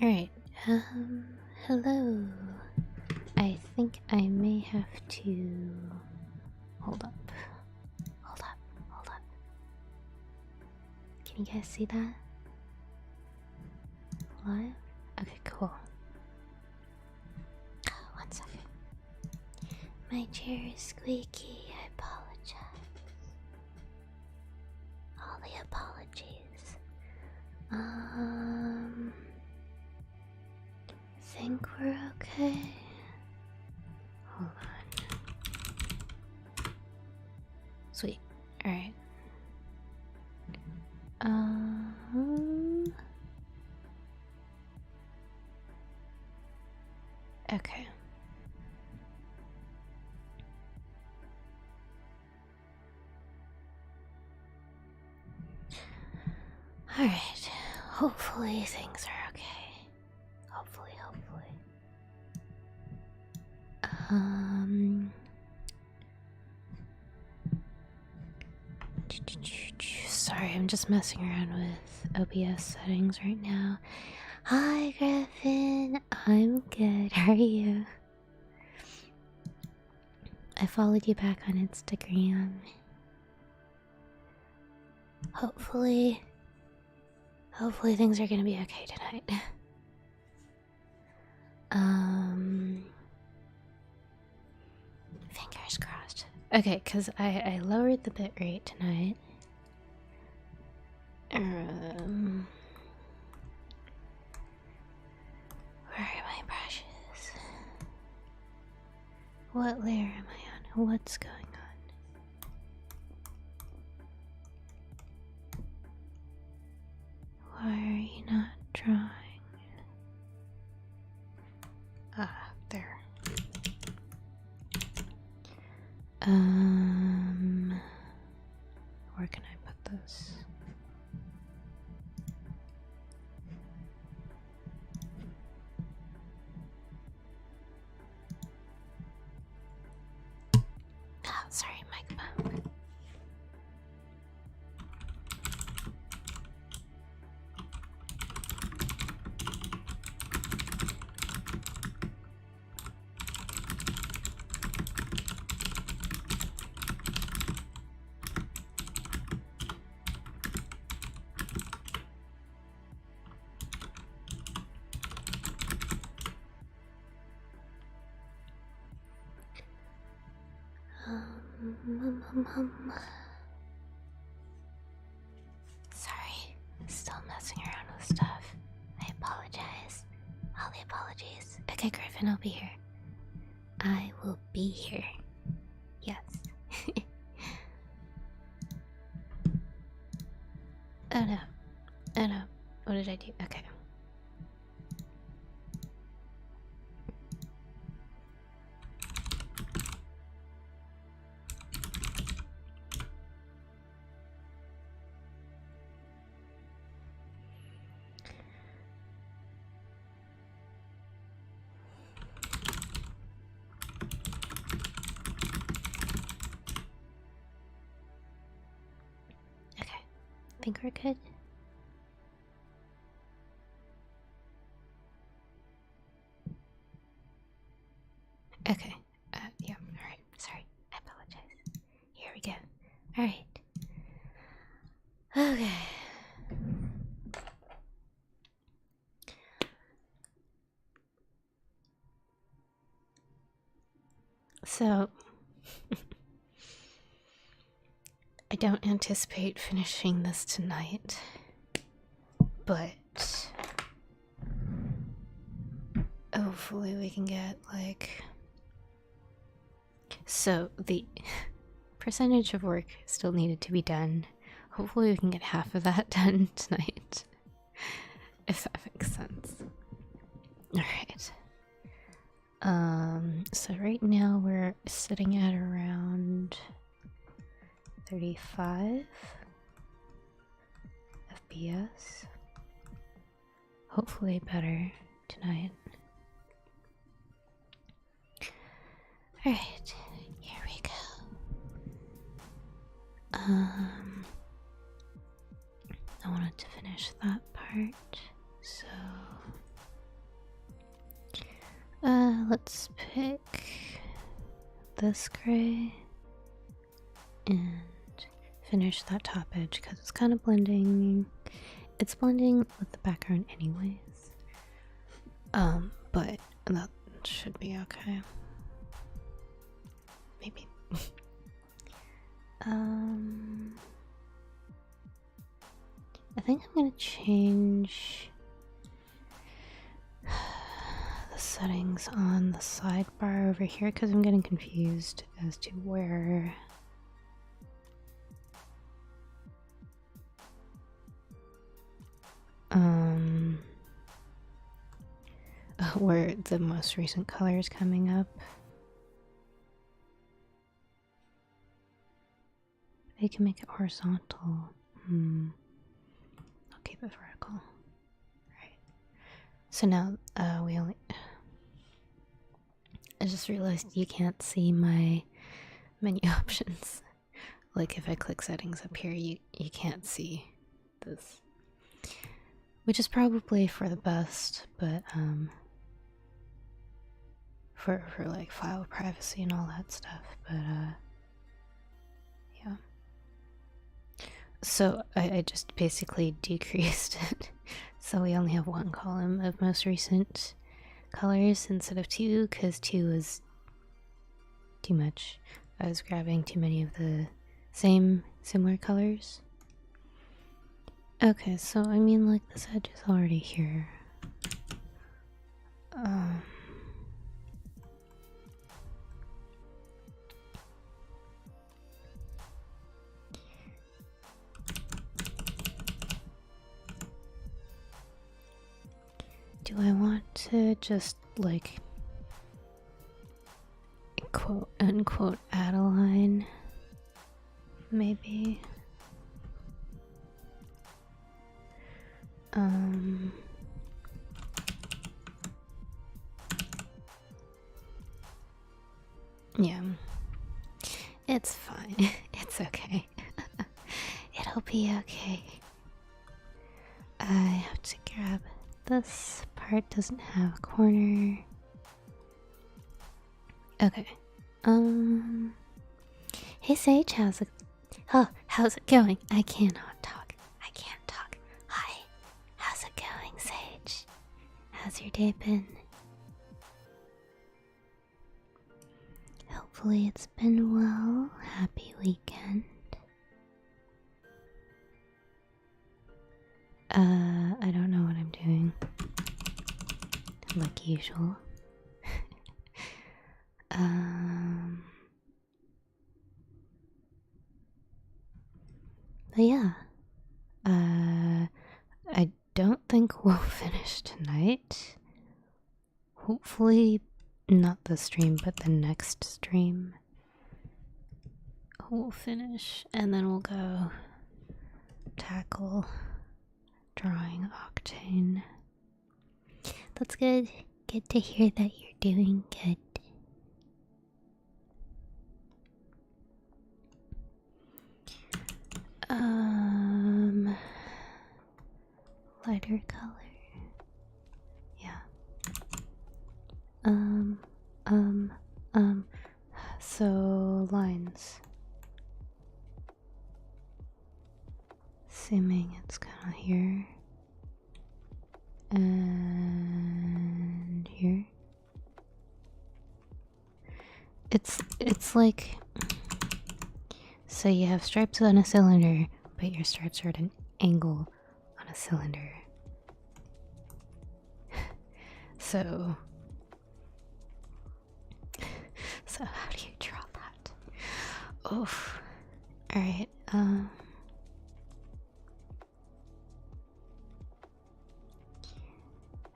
Alright, hello. I think I may have to... Hold up. Hold up, hold up. Can you guys see that? Live? Okay, cool. Oh, 1 second. My chair is squeaky, I apologize. All the apologies. Think we're okay? Hold on. Sweet. Alright. Okay. Alright. Hopefully things are okay. Hopefully. Sorry, I'm just messing around with OBS settings right now. Hi, Griffin. I'm good. How are you? I followed you back on Instagram. Hopefully things are gonna be okay tonight. Fingers crossed. Okay, because I lowered the bitrate tonight. Where are my brushes? What layer am I on? What's going on? Why are you not drawing? Ah, there. Where can I put this? Ah, sorry, mic bump. Sorry, still messing around with stuff. I apologize. All the apologies. Okay, Griffin, I'll be here. I will be here. Yes. Oh no. Oh no. What did I do? Okay. Okay. Think we're good? Okay. Yeah, alright. Sorry. I apologize. Here we go. Alright. Okay. So, I don't anticipate finishing this tonight, but hopefully we can get, like... So, the percentage of work still needed to be done. Hopefully we can get half of that done tonight, if that makes sense. Alright. So right now we're sitting at around 35 FPS. Hopefully better tonight. Alright, here we go. I wanted to finish that part, so this gray and finish that top edge because it's kind of blending. It's blending with the background anyways. But that should be okay. Maybe. I think I'm gonna change the settings on the sidebar over here because I'm getting confused as to where where the most recent color is coming up. They can make it horizontal. I'll keep it vertical. Right. So now we only. I just realized you can't see my menu options. Like if I click settings up here, you can't see this, which is probably for the best, but for like file privacy and all that stuff. But yeah. So I just basically decreased it, so we only have one column of most recent colors instead of two, because two was too much. I was grabbing too many of the similar colors. Okay, so I mean, like, this edge is already here. Do I want to just, like, quote unquote add a line? Maybe. Yeah. It's fine. It's okay. It'll be okay. I have to grab this part, doesn't have a corner. Okay. Hey Sage, how's it going? I cannot talk. I can't talk. Hi. How's it going, Sage? How's your day been? Hopefully it's been well. Happy weekend. I don't know what I'm doing. Like usual. But yeah. I don't think we'll finish tonight. Hopefully not the stream, but the next stream we'll finish, and then we'll go tackle drawing Octane. That's good. Good to hear that you're doing good. Lighter color. Yeah. So lines. Assuming it's kind of here. And here. It's like, so you have stripes on a cylinder, but your stripes are at an angle on a cylinder. So how do you draw that? Oof. Alright,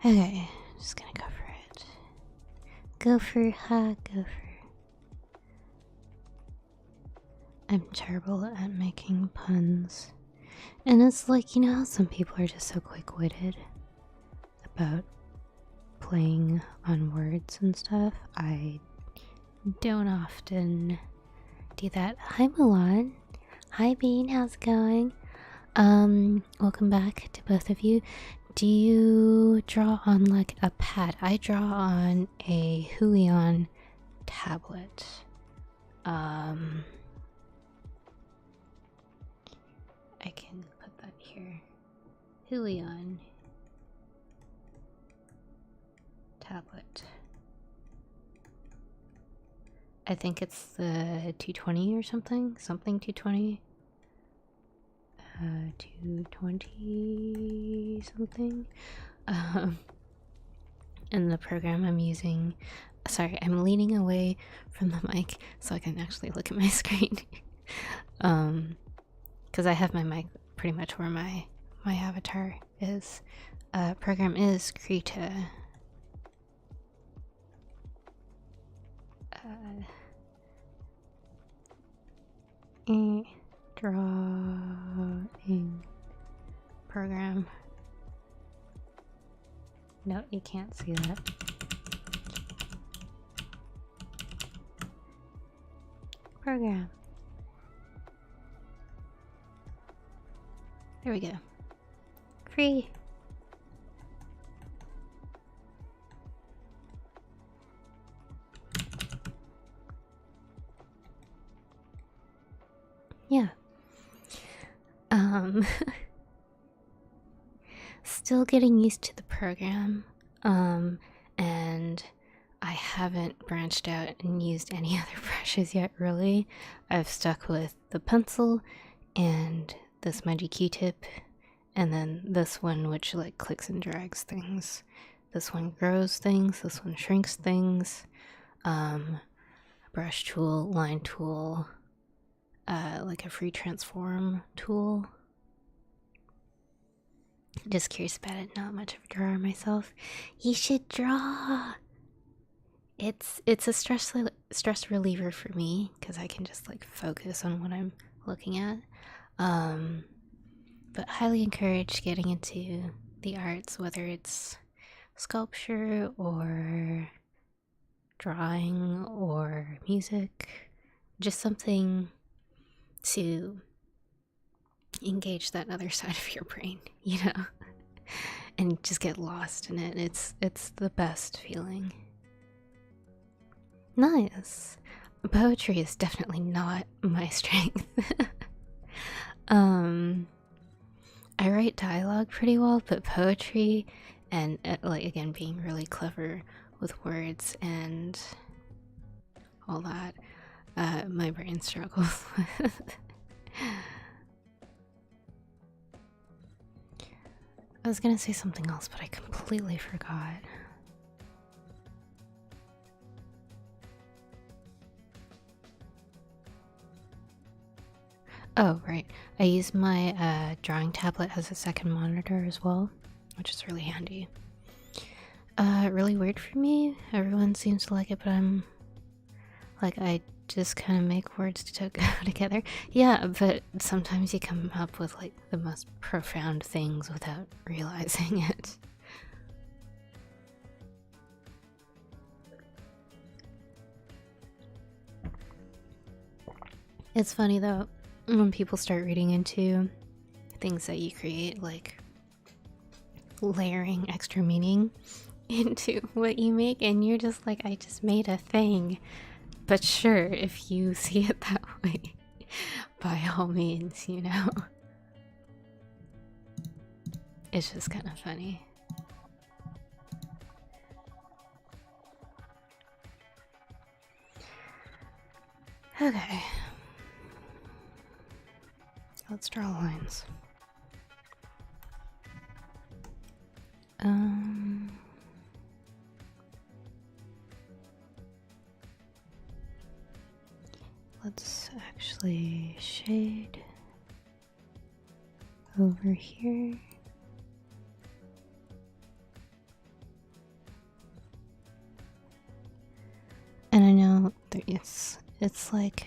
okay, just gonna go for it. Go for. I'm terrible at making puns. And it's like, you know how some people are just so quick-witted about playing on words and stuff? I don't often do that. Hi Milan. Hi Bean, how's it going? Welcome back to both of you. Do you draw on like a pad? I draw on a Huion tablet. I can put that here. Helion tablet. I think it's the 220 or something. Something 220. 220 something. And the program I'm using. Sorry, I'm leaning away from the mic so I can actually look at my screen. Because I have my mic pretty much where my avatar is. Program is Krita. Drawing program. No, you can't see that. Program. There we go. Free. Yeah. Still getting used to the program. And I haven't branched out and used any other brushes yet, really. I've stuck with the pencil and this Magic Q-tip, and then this one which like clicks and drags things. This one grows things, this one shrinks things. Brush tool, line tool, like a free transform tool. Just curious about it, not much of a drawer myself. You should draw! It's a stress reliever for me, because I can just like focus on what I'm looking at. But highly encourage getting into the arts, whether it's sculpture or drawing or music. Just something to engage that other side of your brain, you know, and just get lost in it. It's the best feeling. Nice. Poetry is definitely not my strength. I write dialogue pretty well, but poetry and like again being really clever with words and all that, my brain struggles with. I was gonna say something else, but I completely forgot. Oh, right. I use my drawing tablet as a second monitor as well, which is really handy. Really weird for me. Everyone seems to like it, but I'm like, I just kind of make words to go together. Yeah, but sometimes you come up with like the most profound things without realizing it. It's funny though, when people start reading into things that you create, like layering extra meaning into what you make, and you're just like, I just made a thing. But sure, if you see it that way, by all means, you know. It's just kind of funny. Okay. Let's draw lines. Let's actually shade over here. And I know it's like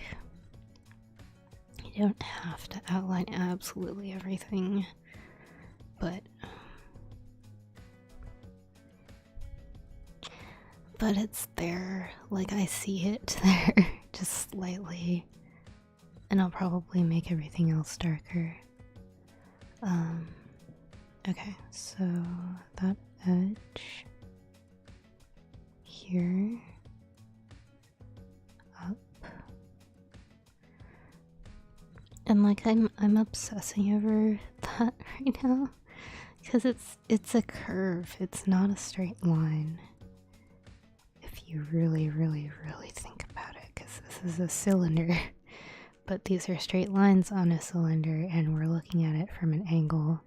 you don't have to outline absolutely everything, but it's there, like I see it there, just slightly, and I'll probably make everything else darker. Okay, so that edge here, up, And like I'm obsessing over that right now because it's a curve. It's not a straight line. If you really think about it, because this is a cylinder, but these are straight lines on a cylinder and we're looking at it from an angle.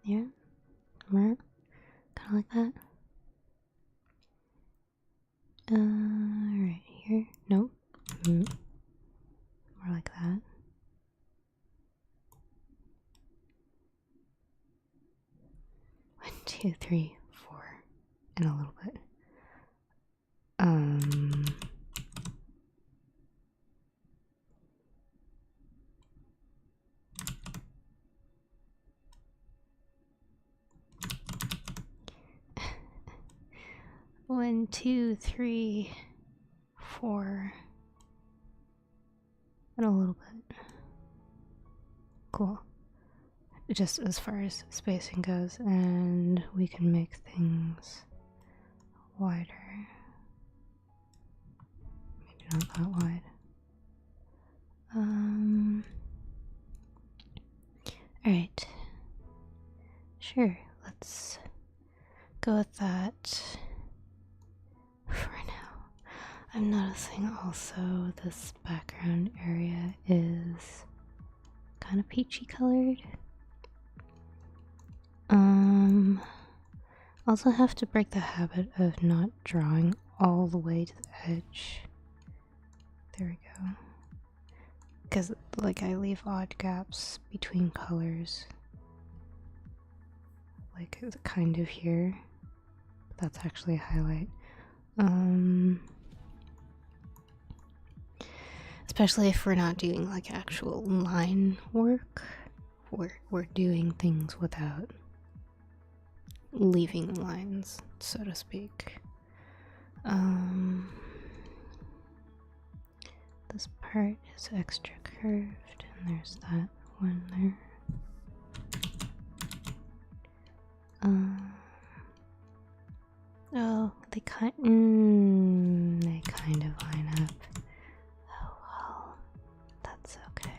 Yeah, right, kind of like that. Right here. Nope. More like that. One, two, three, four, and a little bit. 1, 2, 3, 4, and a little bit. Cool. Just as far as spacing goes, and we can make things wider. Maybe not that wide. Alright. Sure, let's go with that for now. I'm noticing also this background area is kind of peachy colored. Also have to break the habit of not drawing all the way to the edge. There we go. Because like I leave odd gaps between colors. Like kind of here. But that's actually a highlight. Especially if we're not doing like actual line work. We're doing things without leaving lines, so to speak. This part is extra curved, and there's that one there. Oh, they kind of line up. Oh well, that's okay.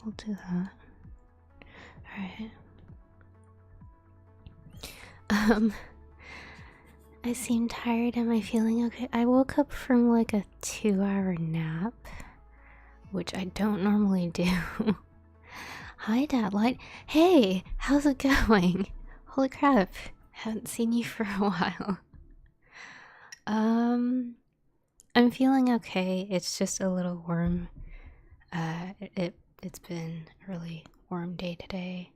We'll do that. Alright. I seem tired. Am I feeling okay? I woke up from like a 2-hour nap, which I don't normally do. Hi, Dad Light. Hey, how's it going? Holy crap. Haven't seen you for a while. I'm feeling okay. It's just a little warm. It's been a really warm day today.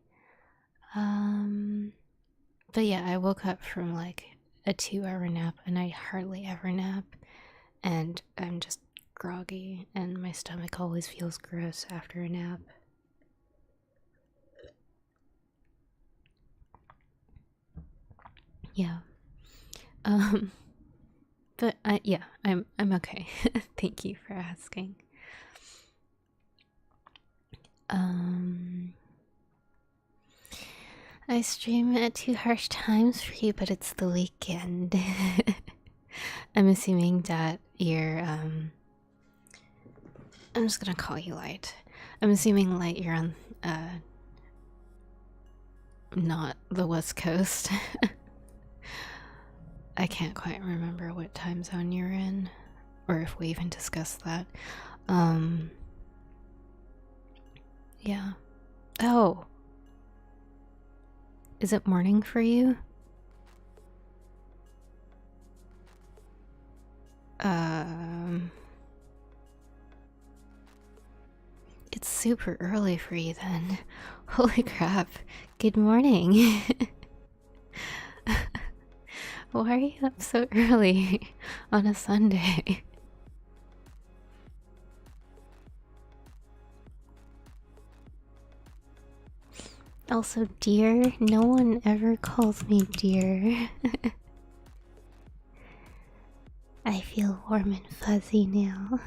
But yeah, I woke up from like a 2-hour nap, and I hardly ever nap, and I'm just groggy, and my stomach always feels gross after a nap. Yeah. But yeah, I'm okay. Thank you for asking. I stream at 2 harsh times for you, but it's the weekend. I'm assuming that you're, I'm just gonna call you Light. I'm assuming, Light, you're on, not the West Coast. I can't quite remember what time zone you're in, or if we even discussed that. Yeah. Oh. Is it morning for you? It's super early for you then. Holy crap. Good morning. Why are you up so early on a Sunday? Also, dear, no one ever calls me dear. I feel warm and fuzzy now.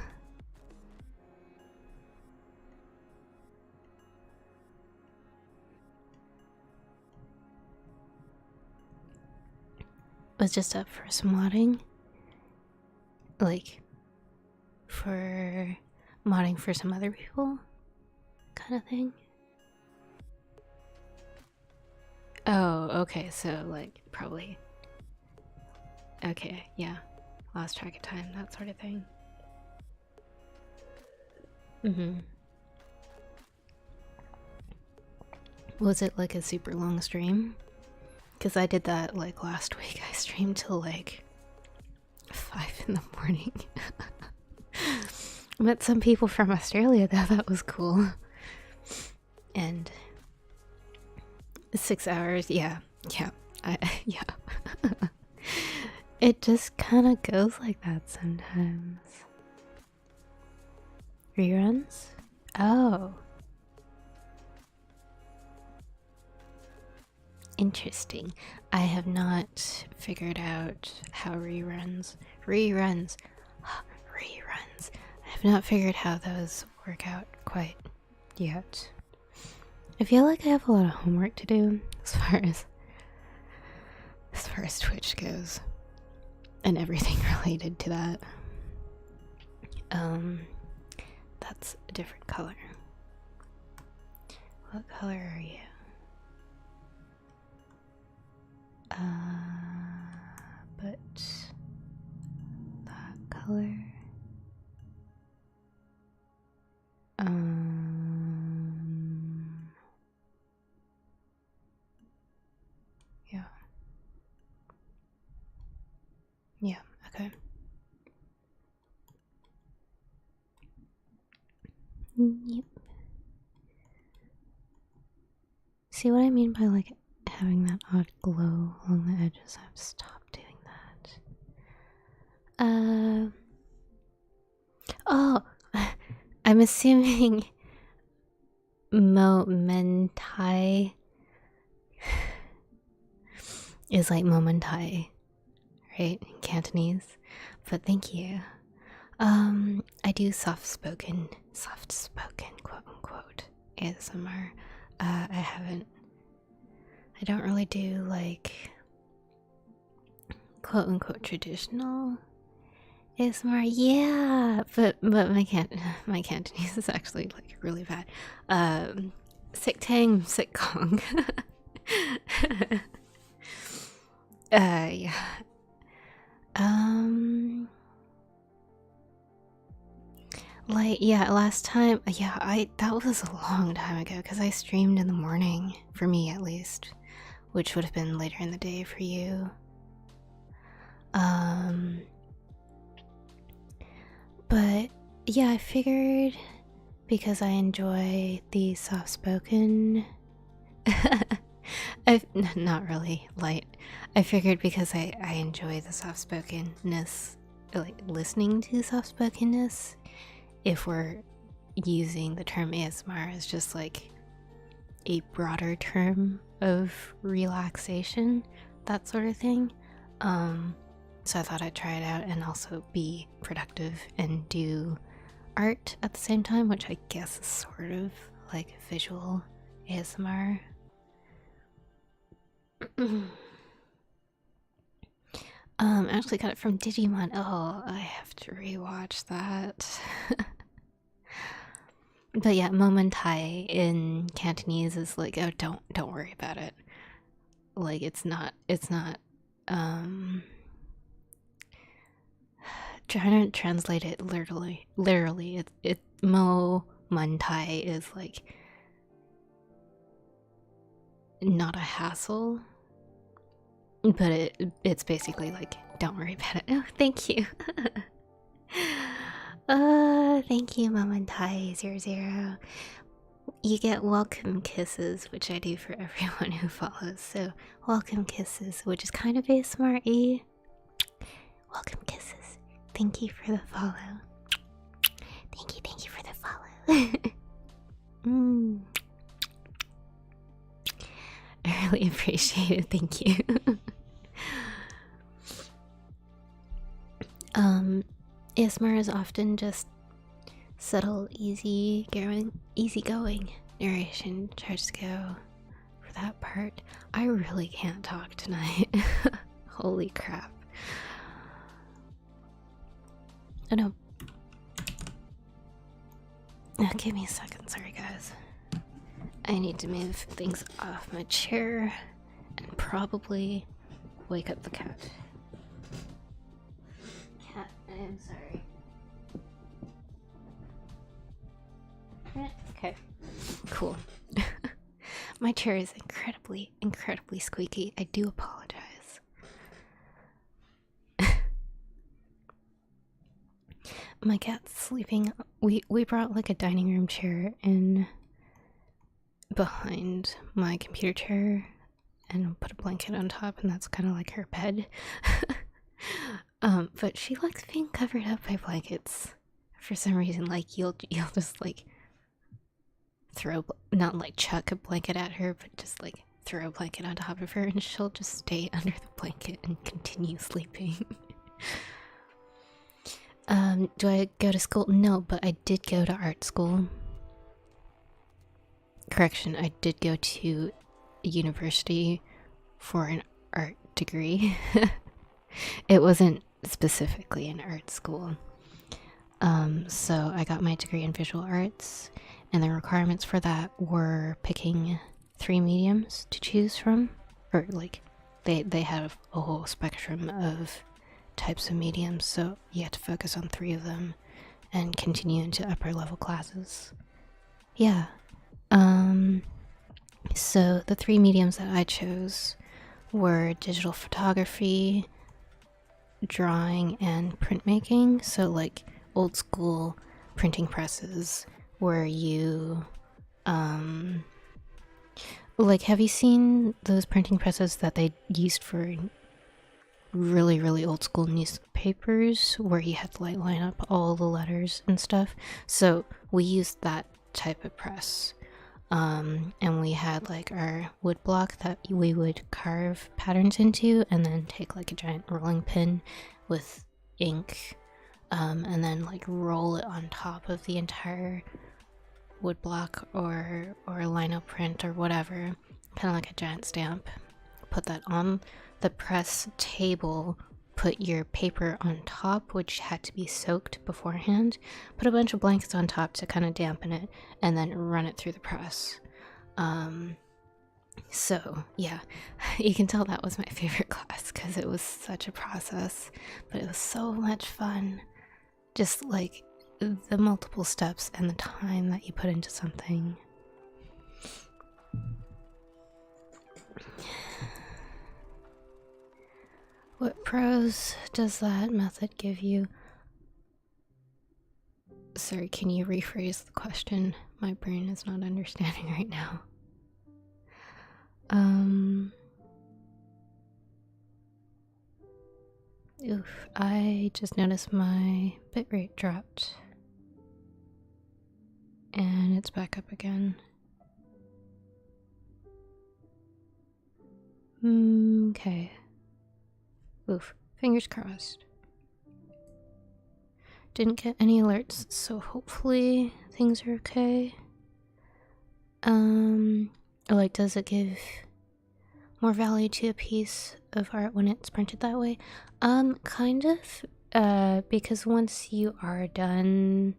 Was just up for some modding. Like, for modding for some other people, kind of thing. Oh, okay, so like probably. Okay, yeah. Lost track of time, that sort of thing. Was it like a super long stream? Because I did that like last week. I streamed till like 5 in the morning. Met some people from Australia though, that was cool. And 6 hours, yeah. Yeah. It just kind of goes like that sometimes. Reruns? Oh. Interesting. I have not figured out how reruns. I have not figured how those work out quite yet. I feel like I have a lot of homework to do as far as Twitch goes. And everything related to that. That's a different color. What color are you? But that color. Yeah. Yeah, okay. Yep. See what I mean by like having that odd glow along the edges? I've stopped doing that. Oh, I'm assuming momentai is like momentai, right? In Cantonese. But thank you. I do soft spoken, quote unquote, ASMR. I don't really do like quote unquote traditional ASMR. Yeah, but my Cantonese is actually like really bad. Sick tang, sick kong. Yeah. Like, yeah, last time, yeah, that was a long time ago because I streamed in the morning, for me at least, which would have been later in the day for you. But yeah, I figured because I enjoy the soft spoken. Not really light. I figured because I enjoy the soft spokenness, like listening to soft spokenness, if we're using the term ASMR as just like a broader term of relaxation, that sort of thing. So I thought I'd try it out and also be productive and do art at the same time, which I guess is sort of like visual ASMR. Actually got it from Digimon. Oh, I have to rewatch that. But yeah, momentai in Cantonese is like, oh, don't worry about it. Like it's not trying to translate it literally it momentai is like not a hassle, but it's basically like, don't worry about it. Oh, thank you. Thank you, momentai00. You get welcome kisses, which I do for everyone who follows. So, welcome kisses, which is kind of ASMR-y. Welcome kisses. Thank you for the follow. Thank you for the follow. I really appreciate it. Thank you. ASMR is often just subtle, easygoing narration. Tries to go for that part. I really can't talk tonight. Holy crap. Oh no. Now give me a second, sorry guys. I need to move things off my chair and probably wake up the cat. Cat, I am sorry. Okay, cool. My chair is incredibly squeaky. I do apologize. My cat's sleeping. We brought like a dining room chair in behind my computer chair and put a blanket on top, and that's kind of like her bed. But she likes being covered up by blankets for some reason. Like you'll just like throw, not like chuck a blanket at her, but just like throw a blanket on top of her and she'll just stay under the blanket and continue sleeping. Do I go to school? No, but I did go to art school. Correction, I did go to university for an art degree. It wasn't specifically an art school. So I got my degree in visual arts, and the requirements for that were picking 3 mediums to choose from, or like they have a whole spectrum of types of mediums, so you have to focus on 3 of them and continue into upper level classes. Yeah. So the 3 mediums that I chose were digital photography, drawing, and printmaking. So like old school printing presses where you like, have you seen those printing presses that they used for really old school newspapers where you had to like line up all the letters and stuff? So we used that type of press. And we had like our wood block that we would carve patterns into, and then take like a giant rolling pin with ink, and then like roll it on top of the entire wood block or lino print or whatever, kind of like a giant stamp. Put that on the press table, put your paper on top, which had to be soaked beforehand, put a bunch of blankets on top to kind of dampen it, and then run it through the press. So yeah, you can tell that was my favorite class because it was such a process, but it was so much fun. Just like the multiple steps and the time that you put into something. What pros does that method give you? Sorry, can you rephrase the question? My brain is not understanding right now. Oof, I just noticed my bitrate dropped. And it's back up again. Okay. Oof, fingers crossed. Didn't get any alerts, so hopefully things are okay. Like, does it give more value to a piece of art when it's printed that way? Kind of, because once you are done,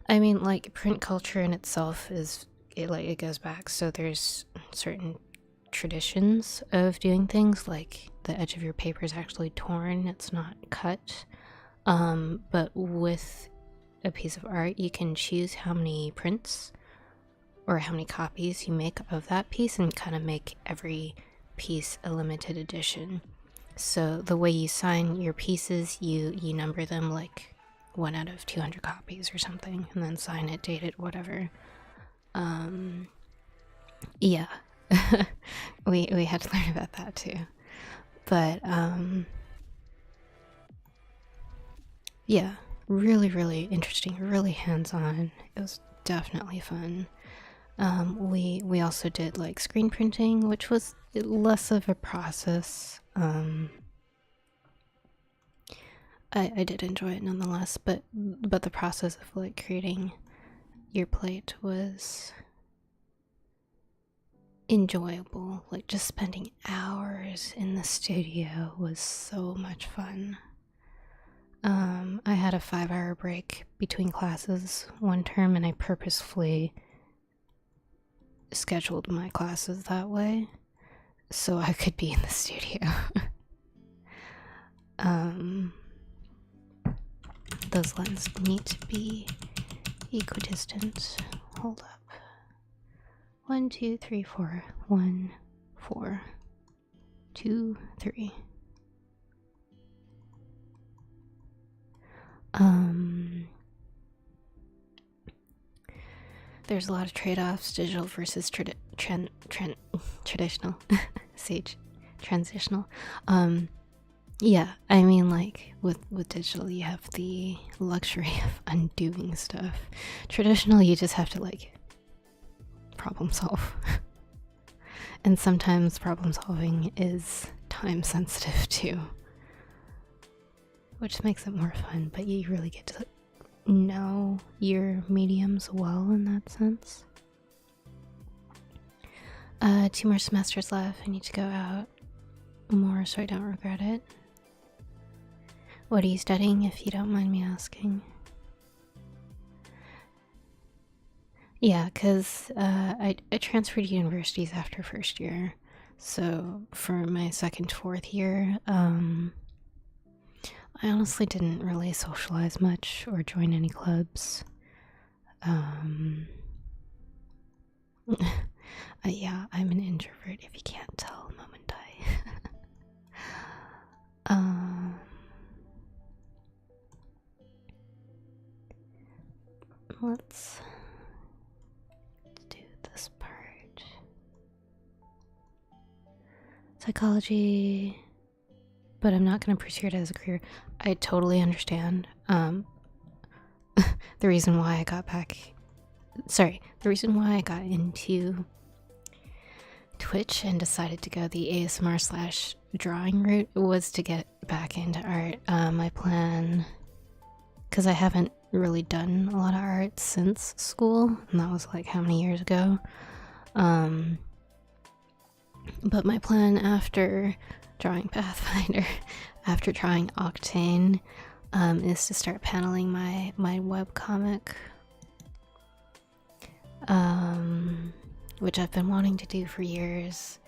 I mean, like, print culture in itself it goes back, so there's certain traditions of doing things, like the edge of your paper is actually torn, it's not cut. But with a piece of art, you can choose how many prints or how many copies you make of that piece and kind of make every piece a limited edition. So the way you sign your pieces, you number them like 1 out of 200 copies or something, and then sign it, date it, whatever. Yeah. we had to learn about that too. But yeah, really interesting, really hands-on. It was definitely fun. We also did like screen printing, which was less of a process. I did enjoy it nonetheless, but the process of like creating your plate was enjoyable. Like just spending hours in the studio was so much fun. I had a 5-hour break between classes one term, and I purposefully scheduled my classes that way so I could be in the studio. Those lines need to be equidistant. Hold up. 1, 2, 3, 4. 1, 4, 2, 3. There's a lot of trade-offs, digital versus traditional. Sage. Transitional. Yeah, I mean, like, with digital, you have the luxury of undoing stuff. Traditional, you just have to, like, problem solve. And sometimes problem solving is time sensitive, too. Which makes it more fun, but you really get to know your mediums well in that sense. 2 more semesters left. I need to go out more so I don't regret it. What are you studying, if you don't mind me asking? Yeah, because I transferred universities after first year. So for my second, fourth year, I honestly didn't really socialize much or join any clubs. Yeah, I'm an introvert, if you can't tell, moment I. Let's do this part. Psychology, but I'm not going to pursue it as a career. I totally understand. The reason why I got into Twitch and decided to go the ASMR / drawing route was to get back into art. My plan, because I haven't really done a lot of art since school, and that was like how many years ago. But my plan after drawing Pathfinder, after drawing Octane, is to start paneling my webcomic, which I've been wanting to do for years.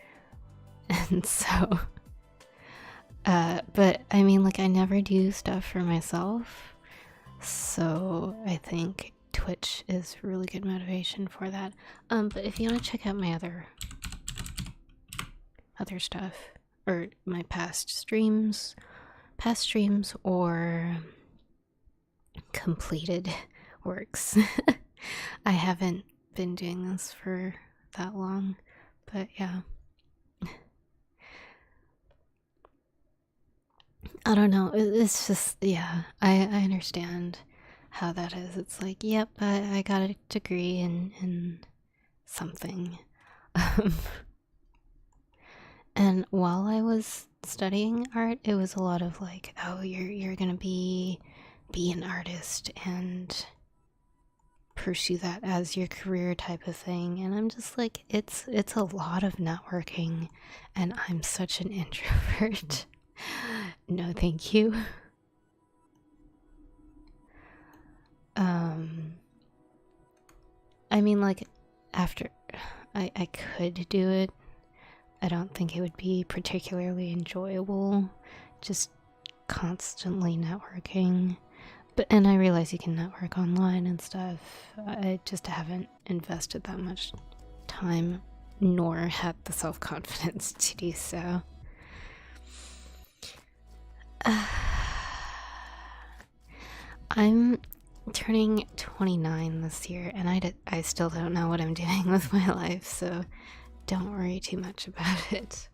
And so, but I mean, like, I never do stuff for myself, so I think Twitch is really good motivation for that. But if you want to check out my other stuff, or my past streams or completed works. I haven't been doing this for that long, but yeah. I don't know, it's just, yeah, I understand how that is. It's like, yep, I got a degree in something. And while I was studying art, it was a lot of like, oh, you're gonna be an artist and pursue that as your career type of thing. And I'm just like, it's a lot of networking, and I'm such an introvert. No, thank you. I mean, like, after I could do it, I don't think it would be particularly enjoyable, just constantly networking. And I realize you can network online and stuff. I just haven't invested that much time, nor had the self-confidence to do so. I'm turning 29 this year, and I still don't know what I'm doing with my life, so don't worry too much about it.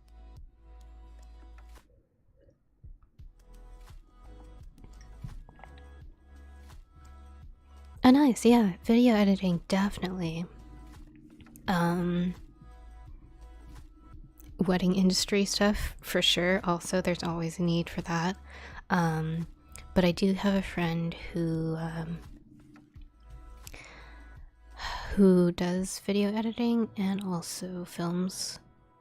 Oh, nice, yeah, video editing, definitely. Wedding industry stuff, for sure, also there's always a need for that. But I do have a friend who does video editing and also films,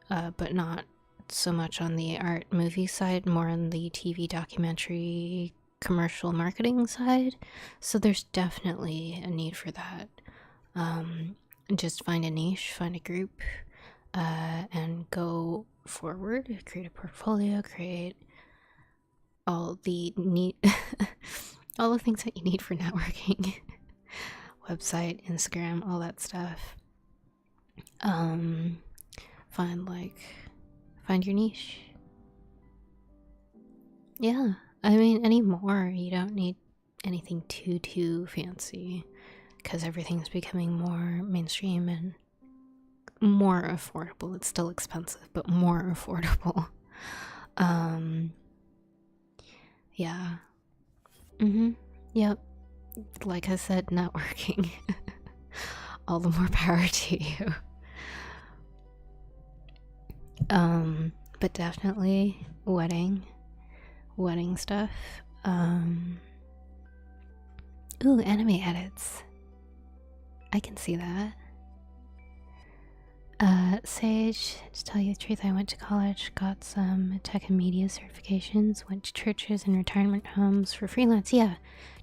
but not so much on the art movie side, more on the TV documentary commercial marketing side. So there's definitely a need for that. Just find a niche, find a group, and go forward, create a portfolio, create all the all the things that you need for networking. Website, Instagram, all that stuff. Find your niche. Yeah, I mean, anymore you don't need anything too fancy, because everything's becoming more mainstream and more affordable. It's still expensive, but more affordable. Yeah. Yep. Like I said, networking. All the more power to you. But definitely wedding stuff. Ooh, anime edits. I can see that. Sage, to tell you the truth, I went to college, got some tech and media certifications, went to churches and retirement homes for freelance. Yeah,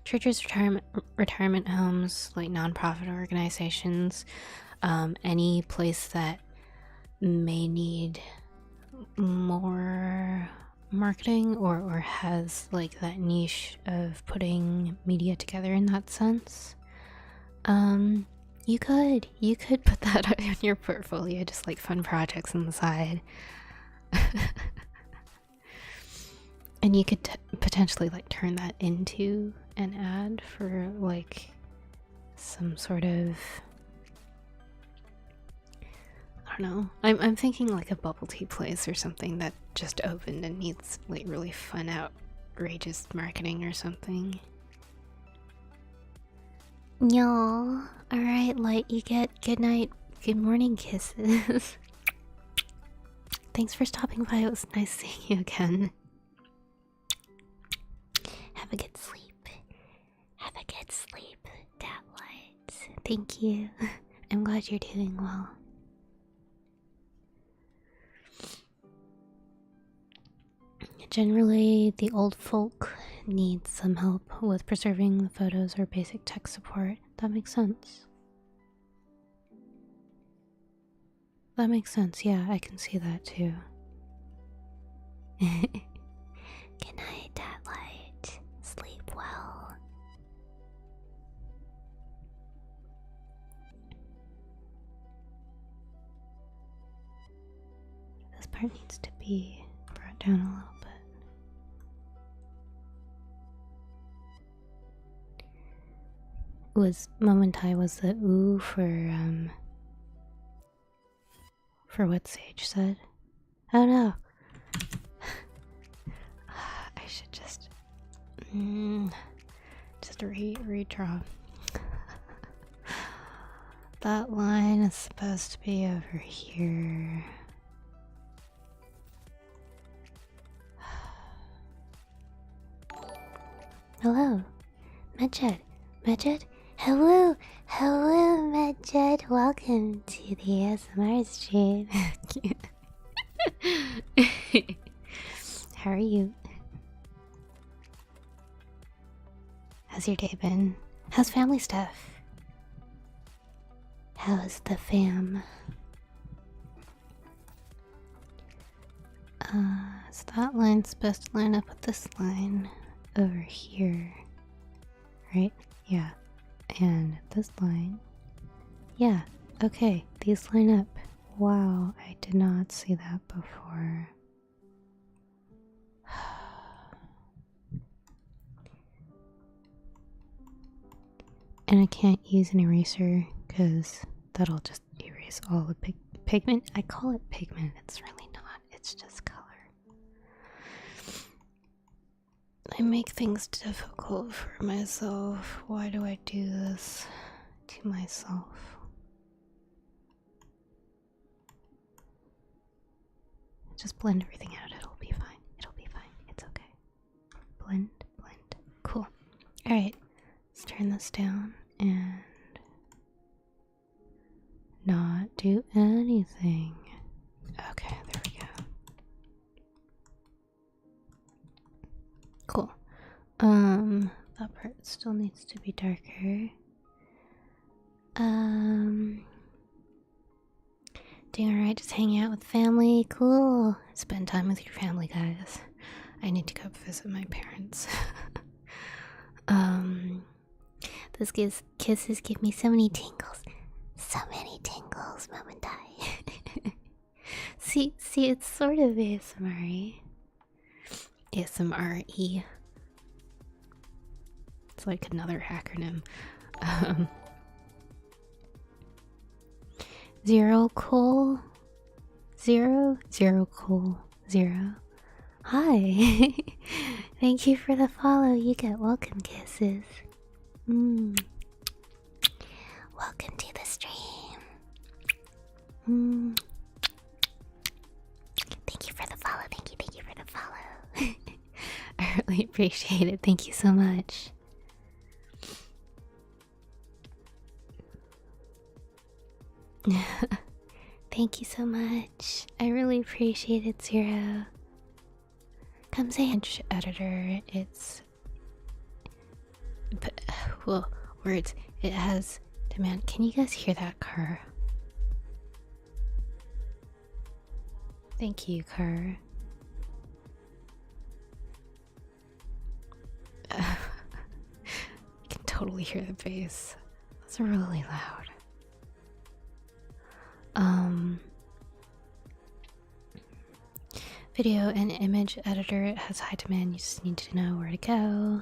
churches, retirement homes, like nonprofit organizations, any place that may need more marketing or has like that niche of putting media together in that sense. You could put that on your portfolio, just like fun projects on the side. And you could potentially like turn that into an ad for like some sort of, I don't know. I'm thinking like a bubble tea place or something that just opened and needs like really fun, outrageous marketing or something. Y'all, alright, Light, you get good night, good morning kisses. Thanks for stopping by, it was nice seeing you again. Have a good sleep. Have a good sleep, Dad Light. Thank you. I'm glad you're doing well. Generally, the old folk need some help with preserving the photos or basic tech support. That makes sense. That makes sense, yeah, I can see that too. Good night, Dad Light. Sleep well. This part needs to be brought down a little bit. Was Momentai was the ooh for what Sage said? Oh no. I should just redraw. That line is supposed to be over here. Hello, Medjed. Hello, Medjed. Welcome to the ASMR stream. How are you? How's your day been? How's family stuff? How's the fam? So that line's supposed to line up with this line over here, right? Yeah. And this line. Yeah, okay, these line up. Wow, I did not see that before. And I can't use an eraser because that'll just erase all the pigment. I call it pigment, it's really not, it's just color. I make things difficult for myself. Why do I do this to myself? Just blend everything out, it'll be fine. It'll be fine. It's okay. Blend. Alright, let's turn this down and not do anything. Okay, there we go. Cool. That part still needs to be darker. Doing alright, just hanging out with family. Cool. Spend time with your family, guys. I need to go visit my parents. Those kisses give me so many tingles. So many tingles, mom and dad. see, it's sort of ASMR-y. ASMR-y. It's like another acronym. Zero cool. Zero cool. Zero. Hi. Thank you for the follow. You get welcome kisses. Welcome to the stream. Thank you for the follow. Thank you for the follow. I really appreciate it. Thank you so much. Thank you so much. I really appreciate it, Zero. Come say image editor. It's well, words. It has demand. Can you guys hear that, car? Thank you, car. You can totally hear the bass. That's really loud. Video and image editor, it has high demand. You just need to know where to go.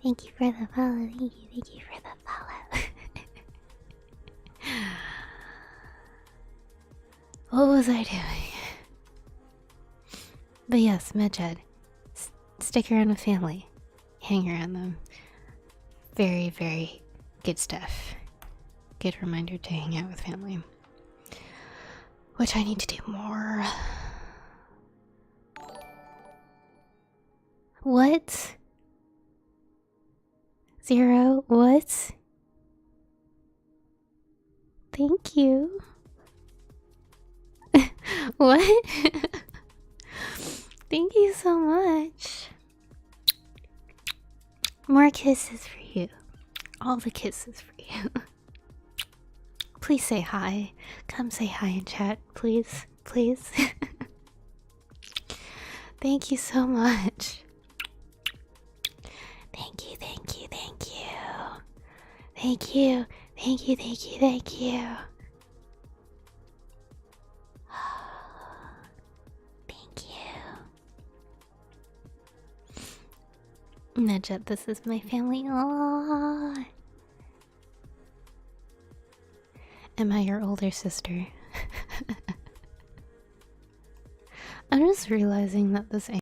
Thank you for the follow. Thank you for the follow. What was I doing? But yes, Medjed. Stick around with family. Hang around them. Very, very good stuff. Good reminder to hang out with family. Which I need to do more. What? Zero? What? Thank you. What? Thank you so much. More kisses for you. All the kisses for you. Please say hi. Come say hi in chat, please. Please. Thank you so much. Thank you, thank you, thank you. Thank you, thank you, thank you, thank you. Thank you. Medjed, this is my family. Aww. Am I your older sister? I'm just realizing that this